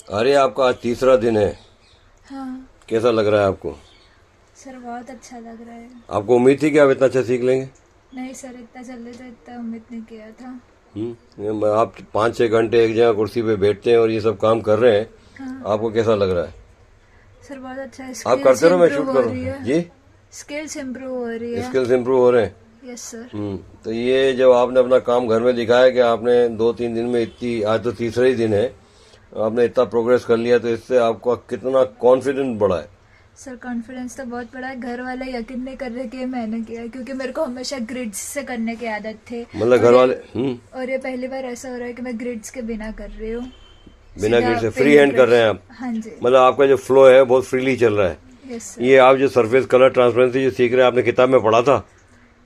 अरे आपका आज तीसरा दिन है। हाँ कैसा लग रहा है आपको? सर, बहुत अच्छा लग रहा है। आपको उम्मीद थी कि आप इतना अच्छा सीख लेंगे? नहीं सर, इतना जल्दी तो इतना उम्मीद नहीं किया था। आप 5-6 घंटे एक जगह कुर्सी पे बैठते हैं और ये सब काम कर रहे हैं। हाँ आपको कैसा लग रहा है? सर, बहुत अच्छा है। आप करते रहो, मैं शूट करूँ जी। स्किल्स इम्प्रूव हो रही है। स्किल्स इम्प्रूव हो रहे हैं। Yes sir. तो ये जब आपने अपना काम घर में दिखाया कि आपने 2-3 दिन में इतनी, आज तो तीसरा ही दिन है, आपने इतना प्रोग्रेस कर लिया, तो इससे आपका कितना कॉन्फिडेंस बढ़ा है? सर, कॉन्फिडेंस तो बहुत बड़ा है। घर वाले यकीन नहीं कर रहे कि ये मैंने किया है, क्योंकि मेरे को हमेशा ग्रिड्स से करने की आदत थी। मतलब घर वाले और ये पहली बार ऐसा हो रहा है कि मैं ग्रिड्स के बिना कर रही हूँ। बिना ग्रिड से फ्री हैंड कर रहे हैं आप? हाँ जी। मतलब आपका जो फ्लो है बहुत फ्रीली चल रहा है। Yes sir. ये आप जो सरफेस कलर ट्रांसपेरेंसी जो सीख रहे हैं, आपने किताब में पढ़ा था?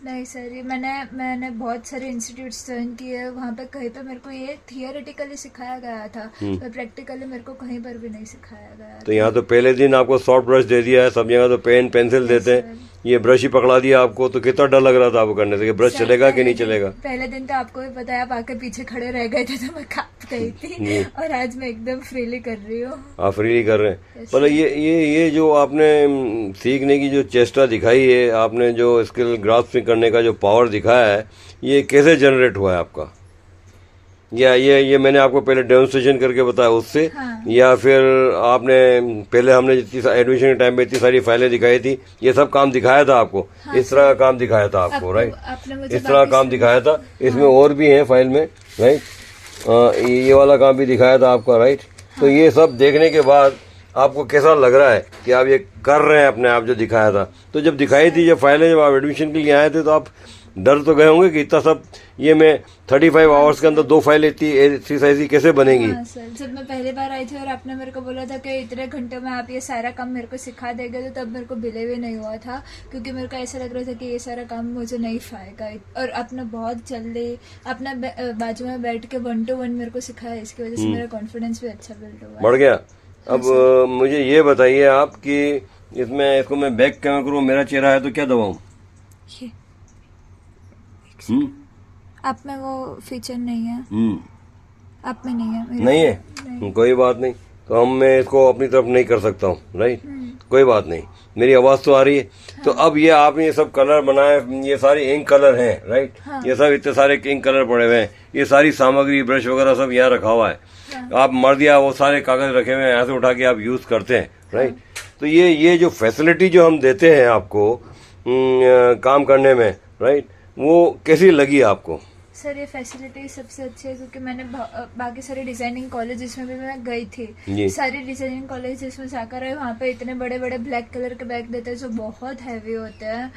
नहीं सर, ये मैंने बहुत सारे इंस्टीट्यूट्स ज्वाइन किए। वहाँ पे कहीं पे मेरे को ये थियोरेटिकली सिखाया गया था, पर प्रैक्टिकली मेरे को कहीं पर भी नहीं सिखाया गया तो यहाँ तो पहले दिन आपको सॉफ्ट ब्रश दे दिया है, सब जगह तो पेन पेंसिल देते हैं, ये ब्रश ही पकड़ा दिया आपको, तो कितना डर लग रहा था आपको करने से कि ब्रश चलेगा कि नहीं चलेगा? पहले दिन तो आपको भी पता है, आप आके पीछे खड़े रह गए थे तो मैं कांप गई थी, और आज मैं एकदम फ्रीली कर रही हूँ। आप फ्रीली कर रहे हैं। मतलब ये जो आपने सीखने की जो चेष्टा दिखाई है, आपने जो स्किल ग्रास्पिंग करने का जो पावर दिखाया है, ये कैसे जनरेट हुआ है आपका? या ये मैंने आपको पहले डेमोन्स्ट्रेशन करके बताया उससे? हाँ। या फिर आपने पहले हमने जितनी एडमिशन के टाइम पे इतनी सारी फाइलें दिखाई थी, ये सब काम दिखाया था आपको? हाँ, इस तरह का काम दिखाया था आपको, राइट? आपने मुझे इस तरह का काम दिखाया था। इसमें और भी है फाइल में, राइट? ये वाला काम भी दिखाया था आपका, राइट? तो ये सब देखने के बाद आपको कैसा लग रहा है कि आप ये कर रहे हैं अपने आप जो दिखाया था? तो जब दिखाई थी, जब फाइलें, जब आप एडमिशन के लिए आए थे, तो आप डर तो गए होंगे कि इतना सब ये मैं 35 आवर्स के अंदर 2 फाइल इतनी ऐसी कैसे बनेगी? हाँ सर, जब मैं पहली बार आई थी और आपने मेरे को बोला था कि इतने घंटे में आप ये सारा काम मेरे को सिखा देंगे, तो तब मेरे को बिलीव ही नहीं हुआ था, क्योंकि मेरे को ऐसा लग रहा था कि ये सारा काम मुझे नहीं पाएगा। और आपने बहुत जल्दी अपना बाजू में बैठ के 1 to 1 मेरे को सिखाया, इसकी वजह से मेरा कॉन्फिडेंस भी अच्छा बिल्ड हुआ। बढ़ गया। अब मुझे ये बताइए आप कि इसको मैं बैक कैमरा करूँ, मेरा चेहरा है तो क्या दबाऊं? ये आप में वो फीचर नहीं है, आप में नहीं है। नहीं है? कोई बात नहीं, तो मैं इसको अपनी तरफ नहीं कर सकता हूँ, राइट? कोई बात नहीं, मेरी आवाज तो आ रही है। हाँ। तो अब ये आपने ये सब कलर बनाए, ये सारे इंक कलर हैं, राइट? हाँ। ये सब इतने सारे इंक कलर पड़े हुए हैं, ये सारी सामग्री ब्रश वगैरह सब यहाँ रखा हुआ है। हाँ। आप मर दिया, वो सारे कागज रखे हुए हैं, यहाँ से उठा के आप यूज करते हैं, राइट? हाँ। तो ये जो फैसिलिटी जो हम देते हैं आपको काम करने में, राइट, वो कैसी लगी आपको? सर, ये फैसिलिटी सबसे अच्छी है, क्योंकि मैंने बाकी सारे डिजाइनिंग कॉलेजेस में भी मैं गई थी। सारे डिजाइनिंग कॉलेजेस में जाकर है, वहाँ पे इतने बड़े बड़े ब्लैक कलर के बैग देते हैं जो बहुत हैवी होते हैं।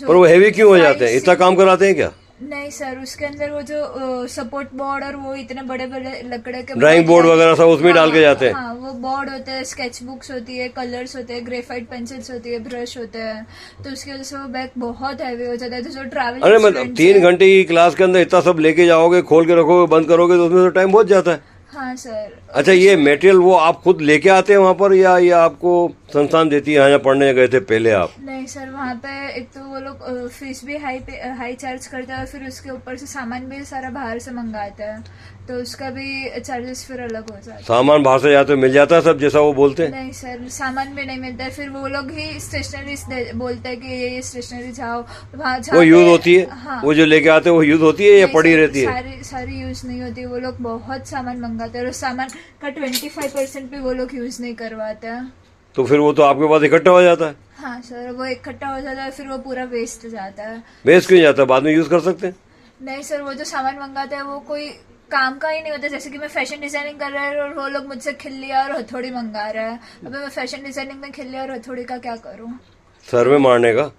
पर वो हैवी क्यों हो जाते हैं? इतना काम कराते हैं क्या? नहीं सर, उसके अंदर वो जो सपोर्ट बोर्ड और वो इतने बड़े बड़े लकड़े के ड्राइंग बोर्ड वगैरह सब उसमें डाल के जाते हैं। हाँ, वो बोर्ड होते हैं, स्केच बुक्स होती है, कलर्स होते हैं, ग्रेफाइट पेंसिल्स होती है, ब्रश होते हैं, तो उसकी वजह से वो बैग बहुत हैवी हो जाता है। तो जो ट्रैवल, अरे मतलब 3 घंटे की क्लास के अंदर इतना सब लेके जाओगे, खोल के रखोगे, बंद करोगे, तो उसमें तो टाइम बहुत जाता है। हाँ सर। अच्छा, ये मटेरियल वो आप खुद लेके आते हैं वहाँ पर, या ये आपको संस्थान देती है? यहाँ पढ़ने गए थे पहले आप? नहीं सर, वहाँ पे एक तो वो लोग फीस भी हाई चार्ज करते हैं, फिर उसके ऊपर से सामान भी सारा बाहर से मंगाते हैं, तो उसका भी चार्जेस फिर अलग हो जाता है। सामान बाहर से जाते मिल जाता है सब जैसा वो बोलते हैं? नहीं सर, सामान भी नहीं मिलता है, फिर वो लोग ही स्टेशनरी बोलते हैं कि ये स्टेशनरी जाओ वहाँ, वो यूज होती है? हाँ, वो जो लेके आते हैं वो यूज होती है या पड़ी रहती है? सारी यूज नहीं होती, वो लोग बहुत सामान मंगाते हैं, और सामान का 25% भी वो लोग यूज नहीं करवाते हैं। तो फिर वो तो आपके पास इकट्ठा हो जाता है? हाँ सर, वो इकट्ठा हो जाता है, फिर वो पूरा वेस्ट जाता है। वेस्ट क्यों जाता है? बाद में यूज कर सकते हैं? नहीं सर, वो जो सामान मंगाते हैं वो कोई काम का ही नहीं होता। जैसे कि मैं फैशन डिजाइनिंग कर रहा है और वो लोग मुझसे खिल्लिया और हथौड़ी मंगा रहा है, अभी मैं फैशन डिजाइनिंग में खिल्लिया और हथौड़ी का क्या करूं? सर में मारने का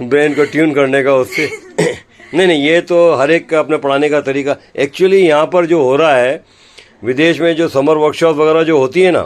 ब्रेन को ट्यून करने का उससे नहीं, ये तो हर एक का अपने पढ़ाने का तरीका। एक्चुअली यहाँ पर जो हो रहा है, विदेश में जो समर वर्कशॉप वगैरह जो होती है ना,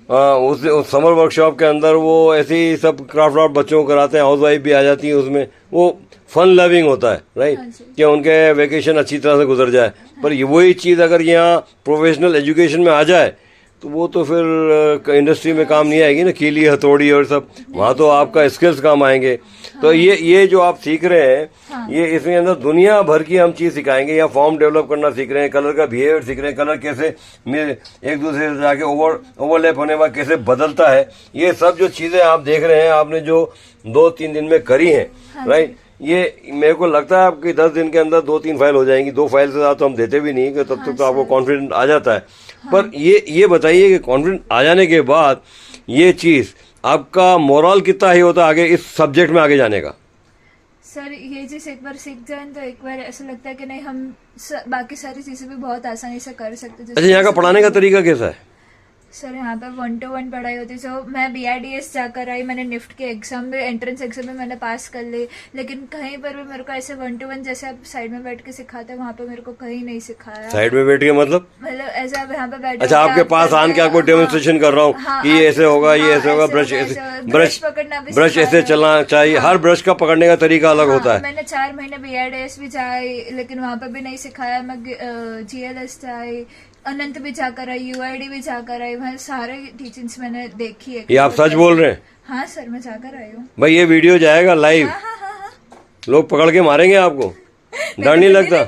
उस समर वर्कशॉप के अंदर वो ऐसे ही सब क्राफ्ट बच्चों को कराते हैं, हाउस वाइफ भी आ जाती है उसमें, वो फन लविंग होता है, राइट? कि उनके वेकेशन अच्छी तरह से गुजर जाए। पर ये वही चीज़ अगर यहाँ प्रोफेशनल एजुकेशन में आ जाए तो वो तो फिर इंडस्ट्री में काम नहीं आएगी ना, कीली हथौड़ी और सब। वहाँ तो आपका स्किल्स काम आएंगे। तो ये जो आप सीख रहे हैं, ये इसमें अंदर दुनिया भर की हम चीज सिखाएंगे। या फॉर्म डेवलप करना सीख रहे हैं, कलर का बिहेवियर सीख रहे हैं, कलर कैसे एक दूसरे से जाके ओवरलैप होने के बाद कैसे बदलता है। ये सब जो चीजें आप देख रहे हैं, आपने जो 2-3 दिन में करी हैं, राइट, ये मेरे को लगता है आपकी 10 दिन के अंदर 2-3 फाइल हो जाएंगी। 2 फाइल से ज्यादा तो हम देते भी नहीं, कि तब तक तो आपको कॉन्फिडेंस आ जाता है। पर ये बताइए कि कॉन्फिडेंस आ जाने के बाद ये चीज आपका मोरल कितना ही होता है आगे इस सब्जेक्ट में आगे जाने का? सर ये चीज एक बार सीख जाए तो एक बार ऐसा लगता है कि नहीं, हम बाकी सारी चीजें भी बहुत आसानी से कर सकते हैं। अच्छा, यहाँ का पढ़ाने का तरीका कैसा है? सर यहाँ पर 1-to-1 पढ़ाई होती है। जो मैं BIDS जाकर आई, मैंने निफ्ट के एग्जाम में, एंट्रेंस एग्जाम में मैंने पास कर ली, लेकिन कहीं पर भी मेरे को ऐसे 1-to-1 जैसे आप साइड में बैठ के सिखाते हैं, वहाँ पे मेरे को कहीं नहीं सिखाया। साइड में बैठ के मतलब ऐसा आप यहाँ पे बैठ, अच्छा, आपके पास आन के आपको डेमोन्स्ट्रेशन कर रहा हूँ कि ये ऐसे होगा, ये ऐसे होगा, ब्रश पकड़ना भी, ब्रश ऐसे चलना चाहिए। हर ब्रश का पकड़ने का तरीका अलग होता है। मैंने 4 महीने BIDS भी जाए, लेकिन वहाँ पे भी नहीं सिखाया। मैं GLS जाए, अनंत भी जाकर आई, UID भी जाकर आई, वहाँ सारे टीचिंग्स मैंने देखी है। ये आप सच बोल रहे हैं? हाँ सर, मैं जाकर आई हूँ। भाई ये वीडियो जाएगा लाइव, लोग पकड़ के मारेंगे आपको, डर नहीं लगता?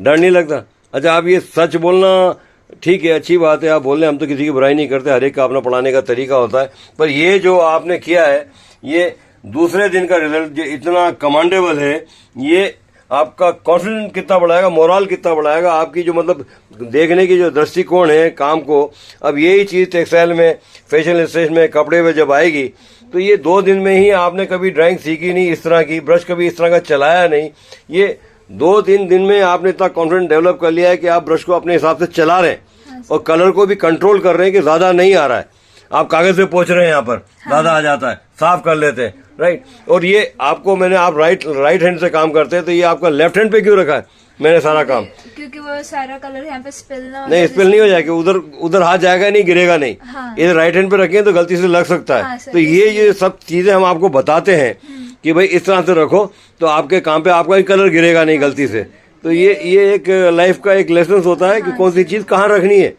डर नहीं लगता? अच्छा, आप ये सच बोलना ठीक है, अच्छी बात है, आप बोल रहे हैं, हम तो किसी की बुराई नहीं करते, हर एक का अपना पढ़ाने का तरीका होता है। पर ये जो आपने किया है, ये दूसरे दिन का रिजल्ट जो इतना कमांडेबल है, ये आपका कॉन्फिडेंस कितना बढ़ाएगा, मोरल कितना बढ़ाएगा, आपकी जो मतलब देखने की जो दृष्टिकोण है काम को। अब यही चीज टेक्सटाइल में, फैशन इंडस्ट्री में, कपड़े में जब आएगी, तो ये 2 दिन में ही आपने कभी ड्राइंग सीखी नहीं इस तरह की, ब्रश कभी इस तरह का चलाया नहीं, ये 2-3 दिन में आपने इतना कॉन्फिडेंस डेवलप कर लिया है कि आप ब्रश को अपने हिसाब से चला रहे हैं और कलर को भी कंट्रोल कर रहे हैं कि ज्यादा नहीं आ रहा है। आप कागज से पोंछ रहे हैं, यहाँ पर ज्यादा आ जाता है, साफ कर लेते हैं, राइट। और ये आपको मैंने, आप राइट हैंड से काम करते हैं, तो ये आपका लेफ्ट हैंड पे क्यों रखा है मैंने सारा काम? क्योंकि वो सारा कलर यहाँ पे स्पिल ना नहीं, स्पिल नहीं हो जाएगा, उधर हाथ जाएगा नहीं, गिरेगा नहीं। इधर राइट हैंड पे रखें तो गलती से लग सकता है। तो ये सब चीजें हम आपको बताते हैं कि भाई इस तरह से रखो तो आपके काम पे आपका ही कलर गिरेगा नहीं गलती से। तो ये एक लाइफ का एक लेसन होता है कि कौन सी चीज कहाँ रखनी है,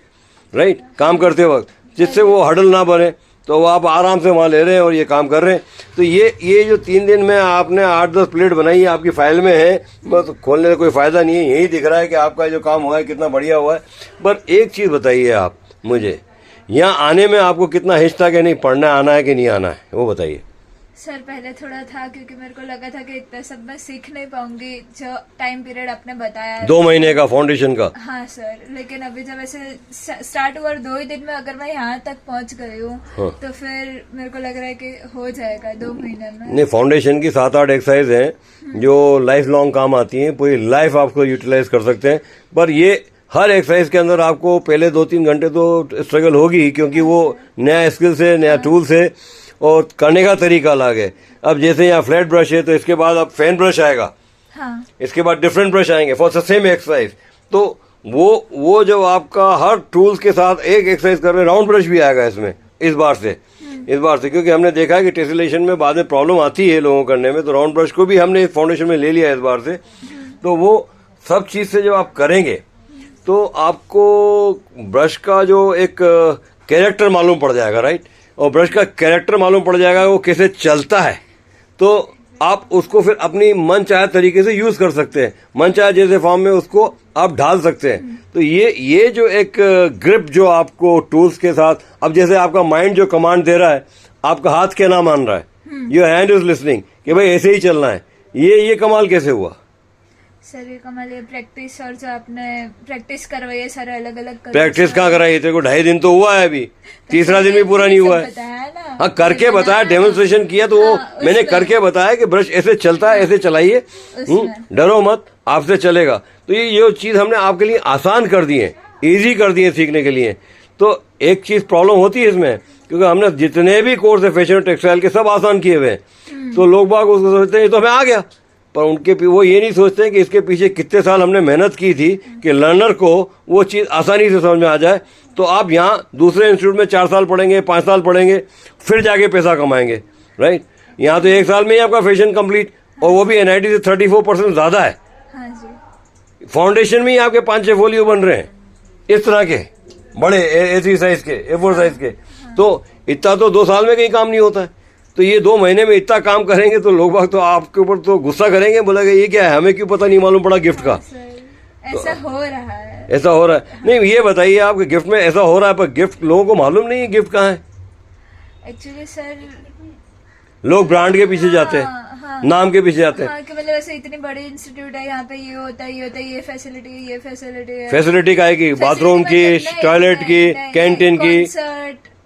राइट, काम करते वक्त, जिससे वो हडल ना बने। तो वो आप आराम से वहाँ ले रहे हैं और ये काम कर रहे हैं। तो ये जो 3 दिन में आपने 8-10 प्लेट बनाई है, आपकी फाइल में है, बस खोलने का कोई फायदा नहीं है, यही दिख रहा है कि आपका जो काम हुआ है कितना बढ़िया हुआ है। पर एक चीज बताइए आप मुझे, यहाँ आने में आपको कितना हिच था कि नहीं पढ़ना आना है कि नहीं आना है, वो बताइए। सर पहले थोड़ा था, क्योंकि मेरे को लगा था कि इतना सब मैं सीख नहीं पाऊंगी जो टाइम पीरियड आपने बताया है, 2 महीने का फाउंडेशन का। हाँ सर, लेकिन अभी जब ऐसे स्टार्ट हुआ 2 ही दिन में अगर मैं यहाँ तक पहुँच गई हूँ, तो फिर मेरे को लग रहा है कि हो जाएगा 2 महीने में। नहीं, फाउंडेशन की 7-8 एक्सरसाइज हैं जो लाइफ लॉन्ग काम आती हैं, पूरी लाइफ आपको यूटिलाइज कर सकते हैं। पर ये हर एक्सरसाइज के अंदर आपको पहले 2-3 घंटे तो स्ट्रगल होगी, क्योंकि वो नया स्किल से, नया टूल से, और करने का तरीका अलग है। अब जैसे यहाँ फ्लैट ब्रश है, तो इसके बाद अब फैन ब्रश आएगा, हाँ। इसके बाद डिफरेंट ब्रश आएंगे फॉर द सेम एक्सरसाइज। तो वो जो आपका हर टूल्स के साथ एक एक्सरसाइज कर रहे, राउंड ब्रश भी आएगा इसमें इस बार से, क्योंकि हमने देखा है कि टेसिलेशन में बाद में प्रॉब्लम आती है लोगों करने में, तो राउंड ब्रश को भी हमने फाउंडेशन में ले लिया इस बार से। तो वो सब चीज से जब आप करेंगे तो आपको ब्रश का जो एक कैरेक्टर मालूम पड़ जाएगा, राइट, और ब्रश का कैरेक्टर मालूम पड़ जाएगा वो कैसे चलता है, तो आप उसको फिर अपनी मन चाहे तरीके से यूज कर सकते हैं, मन चाहे जैसे फॉर्म में उसको आप ढाल सकते हैं। तो ये जो एक ग्रिप जो आपको टूल्स के साथ, अब जैसे आपका माइंड जो कमांड दे रहा है, आपका हाथ क्या ना मान रहा है, योर हैंड इज लिसनिंग कि भाई ऐसे ही चलना है, ये कमाल कैसे हुआ? सर ये कमाल, ये प्रैक्टिस, और जो आपने प्रैक्टिस करवाई है सारे अलग अलग, प्रैक्टिस कहाँ कराई? तेरे को 2.5 दिन तो हुआ है, अभी 3रा दिन भी पूरा नहीं हुआ है। हाँ, करके बताया, डेमोन्स्ट्रेशन किया, तो वो मैंने करके बताया कि ब्रश ऐसे चलता है, ऐसे चलाइए, डरो मत, आपसे चलेगा। तो ये चीज हमने आपके लिए आसान कर दी है, इजी कर दी है सीखने के लिए। तो एक चीज प्रॉब्लम होती है इसमें, क्योंकि हमने जितने भी कोर्स है फैशन और टेक्सटाइल के सब आसान किए हुए हैं, तो लोग बाग उसको सोचते हैं ये तो हमें आ गया, पर उनके वो ये नहीं सोचते कि इसके पीछे कितने साल हमने मेहनत की थी कि लर्नर को वो चीज़ आसानी से समझ में आ जाए। तो आप यहाँ दूसरे इंस्टीट्यूट में 4 साल पढ़ेंगे, 5 साल पढ़ेंगे, फिर जाके पैसा कमाएंगे, राइट। यहाँ तो 1 साल में ही आपका फैशन कंप्लीट, और वो भी NIT से 34% ज़्यादा है। फाउंडेशन में ही आपके 5-6 फोलियो बन रहे हैं इस तरह के, बड़े A3 साइज के, A4 साइज के। तो इतना तो 2 साल में कहीं काम नहीं होता है। तो ये 2 महीने में इतना काम करेंगे तो लोग बाग तो आपके ऊपर तो गुस्सा करेंगे, बोलेगा ये क्या है, हमें क्यों पता नहीं मालूम पड़ा गिफ्ट का। सर ऐसा हो रहा है। ऐसा हो रहा है? नहीं ये बताइए, आपके गिफ्ट में ऐसा हो रहा है पर गिफ्ट लोगों को मालूम नहीं है गिफ्ट कहाँ है। एक्चुअली सर लोग ब्रांड के पीछे जाते हैं, हाँ, नाम के पीछे जाते हैं। हाँ कि मतलब ऐसे इतनी बड़ी इंस्टीट्यूट है, यहाँ पे ये होता है, ये होता है, ये फैसिलिटी है। फैसिलिटी का है कि बाथरूम की, टॉयलेट की, कैंटीन की,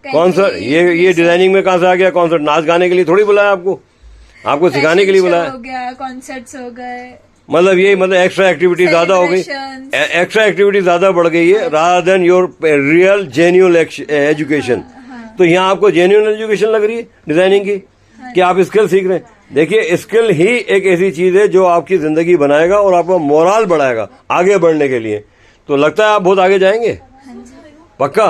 कॉन्सर्ट। ये डिजाइनिंग में कहाँ से आ गया कॉन्सर्ट? नाच गाने के लिए थोड़ी बुलाया आपको सिखाने के लिए बुलाया। हो गया, कॉन्सर्ट्स हो गए, मतलब ये मतलब एक्स्ट्रा एक्टिविटी ज्यादा हो गई, एक्स्ट्रा एक्टिविटी ज्यादा बढ़ गई है rather than your real genuine education. तो यहाँ आपको जेन्युइन एजुकेशन लग रही है डिजाइनिंग की कि आप स्किल सीख रहे हैं। देखिए स्किल ही एक ऐसी चीज है जो आपकी जिंदगी बनाएगा और आपका मोरल बढ़ाएगा आगे बढ़ने के लिए। तो लगता है आप बहुत आगे जाएंगे, पक्का?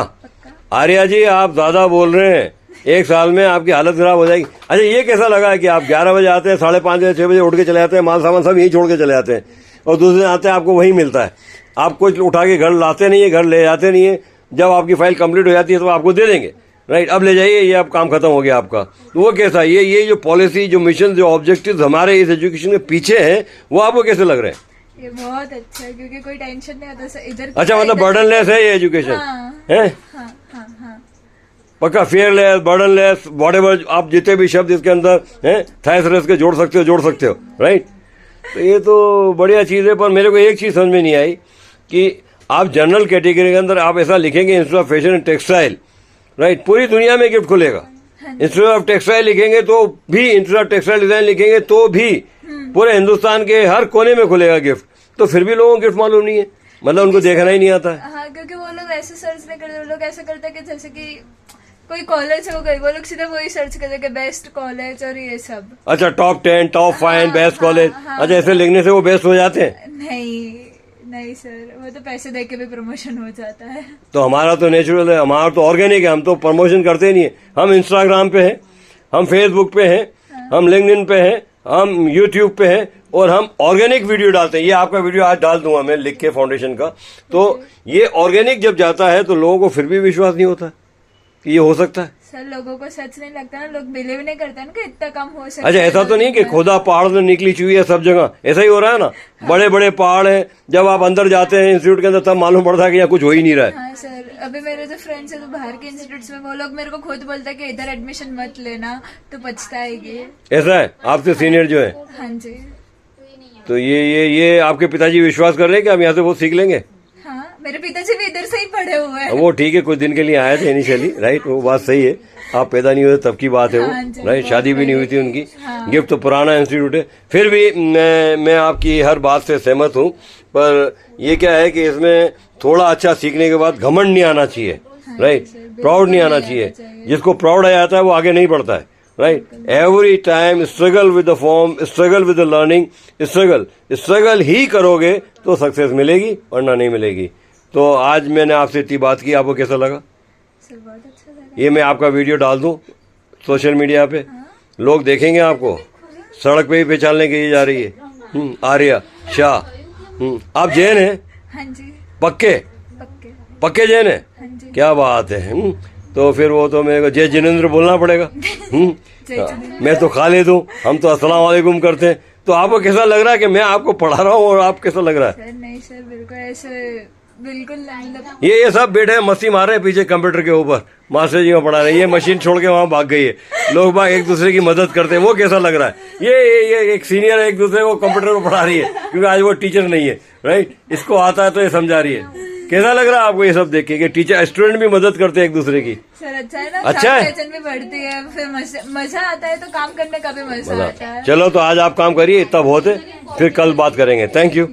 आर्या जी आप ज्यादा बोल रहे हैं, 1 साल में आपकी हालत खराब हो जाएगी। अच्छा ये कैसा लगा है कि आप 11 बजे आते हैं, 5:30 बजे 6 बजे उठ के चले जाते हैं, माल सामान सब यहीं छोड़ के चले जाते हैं और दूसरे दिन आते हैं आपको वहीं मिलता है। आप कुछ उठा के घर लाते नहीं है, घर ले जाते नहीं है। जब आपकी फाइल कंप्लीट हो जाती है तो आपको दे देंगे, राइट, अब ले जाइए, ये अब काम खत्म हो गया आपका। तो वो कैसा, ये जो पॉलिसी, जो मिशन, जो ऑब्जेक्टिव्स हमारे इस एजुकेशन के पीछे हैं, वो आपको कैसे लग रहे हैं? ये बहुत अच्छा है क्योंकि कोई टेंशन नहीं होता इधर। अच्छा मतलब बर्डनलेस है ये एजुकेशन, है? हाँ, हाँ, हाँ। पक्का फेयरलेस, बर्डनलेस, व्हाटएवर आप जितने भी शब्द इसके अंदर हैं थैसरेस के जोड़ सकते हो, राइट। तो ये तो बढ़िया चीज़ है। पर मेरे को एक चीज़ समझ में नहीं आई कि आप जनरल कैटेगरी के अंदर आप ऐसा लिखेंगे institute of fashion and textile, right, पूरी दुनिया में गिफ्ट खुलेगा। इंस्टीट्यूट ऑफ टेक्सटाइल लिखेंगे तो भी, इंस्टीट्यूट ऑफ टेक्सटाइल डिजाइन लिखेंगे तो भी पूरे हिंदुस्तान के हर कोने में खुलेगा गिफ्ट। तो फिर भी लोगों को गिफ्ट मालूम नहीं है, मतलब उनको देखना ही नहीं आता है। हाँ क्योंकि वो लोग ऐसे सर्च नहीं करते, वो लोग ऐसा करते कि जैसे कि कोई कॉलेज हो गई, वो लोग सीधे वही सर्च करते कि बेस्ट कॉलेज और ये सब। अच्छा टॉप 10, टॉप 5, बेस्ट कॉलेज। अच्छा ऐसे लिखने से वो बेस्ट हो जाते हैं? नहीं सर, वो तो पैसे दे के भी प्रमोशन हो जाता है। तो हमारा तो नेचुरल है, हमारा तो ऑर्गेनिक है, हम तो प्रमोशन करते नहीं है। हम इंस्टाग्राम पे हैं, हम फेसबुक पे हैं, हम लिंक्डइन पे हैं, हम यूट्यूब पे हैं और हम ऑर्गेनिक वीडियो डालते हैं। ये आपका वीडियो आज डाल दूंगा मैं लिख के फाउंडेशन का। तो ये ऑर्गेनिक जब जाता है तो लोगों को फिर भी विश्वास नहीं होता कि ये हो सकता है। सर लोगों को सच नहीं लगता ना, लोग बिलीव नहीं करते ना कि इतना कम हो सकता है। अच्छा ऐसा तो नहीं कि खुदा पहाड़ से निकली चुई है सब जगह, ऐसा ही हो रहा है ना? बड़े बड़े पहाड़ हैं, जब आप अंदर जाते हैं इंस्टीट्यूट के अंदर तब मालूम पड़ता है कि यहाँ कुछ हो ही नहीं रहा है। हाँ सर, अभी मेरे जो फ्रेंड्स है तो बाहर के इंस्टीट्यूट्स में, वो लोग मेरे को खुद बोलते हैं कि इधर एडमिशन मत लेना तो पछताएगी। ऐसा है आपसे सीनियर जो है? हाँ जी। तो ये आपके पिताजी विश्वास कर रहे हैं कि हम यहाँ से बहुत सीख लेंगे? हाँ, मेरे पिताजी भी इधर से ही पढ़े हुए हैं। वो ठीक है, कुछ दिन के लिए आए थे इनिशियली, राइट, वो बात सही है। आप पैदा नहीं हुए तब की बात है वो, राइट, शादी भी नहीं हुई थी उनकी। गिफ्ट तो पुराना इंस्टीट्यूट है। फिर भी मैं आपकी हर बात से सहमत हूँ, पर ये क्या है कि इसमें थोड़ा अच्छा सीखने के बाद घमंड नहीं आना चाहिए, राइट, प्राउड नहीं आना चाहिए। जिसको प्राउड आ जाता है वो आगे नहीं बढ़ता है, right. Every time struggle with the form, struggle with the learning, struggle ही करोगे तो सक्सेस मिलेगी वरना नहीं मिलेगी। तो आज मैंने आपसे इतनी बात की, आपको कैसा लगा? सर बहुत अच्छा लगा। ये मैं आपका वीडियो डाल दूं सोशल मीडिया पे, लोग देखेंगे आपको, सड़क पे ही पहचान लेके जा रही है आर्या शाह। आप जैन हैं? हाँ जी। पक्के जैन है? हाँ जी। क्या बात है। तो फिर वो तो मेरे को जय जिनेंद्र बोलना पड़ेगा। मैं तो खालिद हूँ, हम तो अस्सलाम वालेकुम करते हैं। तो आपको कैसा लग रहा है कि मैं आपको पढ़ा रहा हूँ और आप कैसा लग रहा है? सर नहीं सर, बिल्कुल ऐसे बिल्कुल मतलब ये सब बैठे मस्ती मार रहे हैं पीछे कंप्यूटर के ऊपर, मास्टर जी में पढ़ा रहे हैं। ये मशीन छोड़ के वहां भाग गई है, लोग बाग एक दूसरे की मदद करते हैं। वो कैसा लग रहा है? ये एक सीनियर एक दूसरे को कंप्यूटर में पढ़ा रही है क्योंकि आज वो टीचर नहीं है, राइट, इसको आता है तो ये समझा रही है। कैसा लग रहा है आपको ये सब देख के कि टीचर स्टूडेंट भी मदद करते हैं एक दूसरे की? सर अच्छा है ना, अच्छा है, पहचान भी बढ़ती है, फिर मजा आता है, तो काम करने का भी मजा आता है। चलो तो आज आप काम करिए, इतना बहुत है, फिर कल बात करेंगे। Thank you.